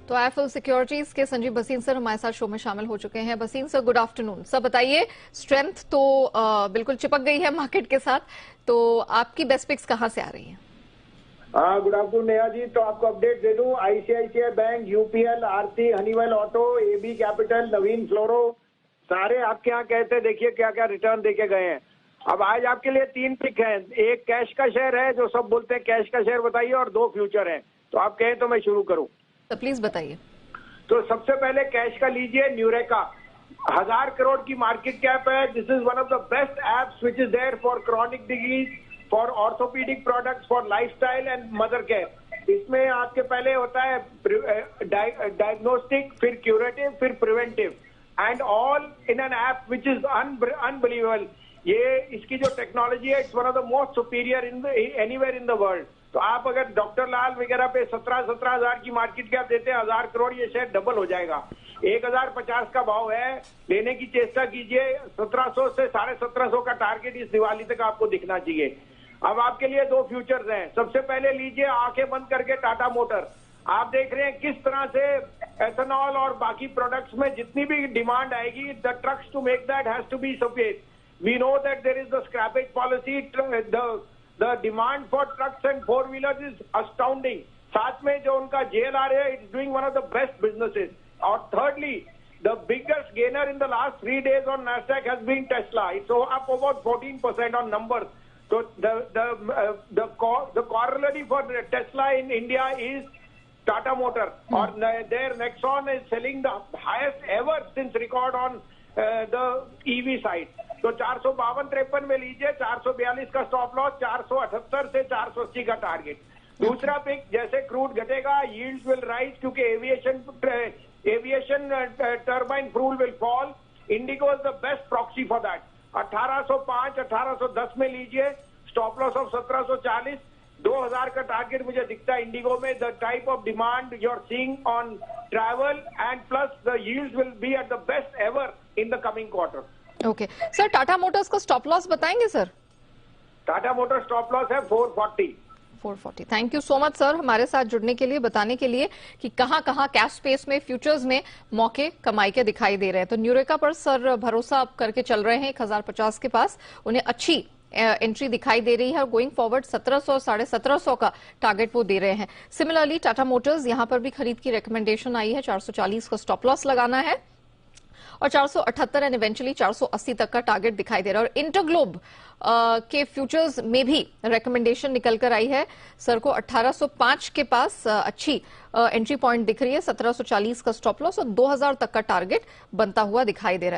तो IFL securities के Sanjeev Bhasin sir हमारे साथ शो में शामिल हो चुके हैं। Bhasin sir, good afternoon. Sir बताइए, स्ट्रेंथ तो बिल्कुल चिपक गई है मार्केट के साथ, तो आपकी बेस्ट पिक्स कहां से आ रही हैं? Good afternoon Neha ji. तो आपको अपडेट दे दूं, आईसीआईसीआई बैंक, यूपीएल, आरती, हनीवेल ऑटो, एबी कैपिटल, नवीन फ्लोरो, सारे आपके यहाँ कहते देखिए क्या क्या रिटर्न देके गए हैं। अब आज आपके लिए 3 पिक हैं। एक कैश का शेयर है, जो सब बोलते हैं कैश का शेयर बताइए, और 2 फ्यूचर हैं। तो आप कहें तो मैं शुरू करूं? तो प्लीज बताइए। तो सबसे पहले कैश का लीजिए, न्यूरेका। 1000 करोड़ की मार्केट कैप है। This is one of the best apps which is there for chronic disease, for orthopaedic products, for lifestyle and mother care. इसमें आपके पहले होता है डायग्नोस्टिक, फिर क्यूरेटिव, फिर preventive, and all in an app which is unbelievable. ये इसकी जो टेक्नोलॉजी है, it's one of the most superior in anywhere in the world. तो आप अगर डॉक्टर लाल वगैरह पे 17 हजार की मार्केट कैप देते हैं, 1000 करोड़, ये शेयर डबल हो जाएगा। 1050 का भाव है, लेने की चेष्टा कीजिए। 1700 से 1750 का टारगेट इस दिवाली तक आपको दिखना चाहिए। अब आपके लिए 2 फ्यूचर्स हैं। सबसे पहले लीजिए आंखें बंद करके टाटा मोटर। आप देख रहे हैं किस तरह से एथेनॉल और बाकी प्रोडक्ट्स में जितनी भी डिमांड आएगी, the trucks to make that has to be sufficient. We know that there is the scrappage policy. The demand for trucks and 4-wheelers is astounding. साथ में जो उनका JLR है, it's doing one of the best businesses. और thirdly, the biggest gainer in the last 3 days on Nasdaq has been Tesla. It's up about 14% on numbers. So the corollary for Tesla in India is Tata Motor. Or their Nexon is selling the highest ever since record on the EV side. तो 452-53 में लीजिए, 442 का stop loss, 478 से 480 का target. दूसरा pick, जैसे crude घटेगा, yields will rise, क्योंकि aviation turbine fuel will fall. Indigo is the best proxy for that. 1805, 1810 में लीजिए, स्टॉप लॉस ऑफ 1740। 2000 का टारगेट मुझे दिखता है इंडिगो में। The type of demand you are seeing on travel and plus the yields will be at the best ever in the coming quarter. Okay sir, Tata Motors का stop loss बताएंगे sir? Tata motor stop loss है 440। Thank you so much sir, हमारे साथ जुड़ने के लिए, बताने के लिए कि कहां कहां कैश स्पेस में, फ्यूचर्स में मौके कमाई के दिखाई दे रहे हैं। तो न्यूरेका पर सर भरोसा आप करके चल रहे हैं, 1050 के पास उन्हें अच्छी एंट्री दिखाई दे रही है, और गोइंग फॉरवर्ड 1700, 1750 का टारगेट वो दे रहे हैं। सिमिलरली टाटा मोटर्स, यहां पर भी खरीद की रिकमेंडेशन आई है, 440 का स्टॉप लॉस लगाना है, और 478 एंड इवेंचुअली 480 तक का टारगेट दिखाई दे रहा है। और इंटरग्लोब के फ्यूचर्स में भी रिकमेंडेशन निकल कर आई है। सर को 1805 के पास अच्छी एंट्री पॉइंट दिख रही है, 1740 का स्टॉप लॉस, और 2000 तक का टारगेट बनता हुआ दिखाई दे रहा है।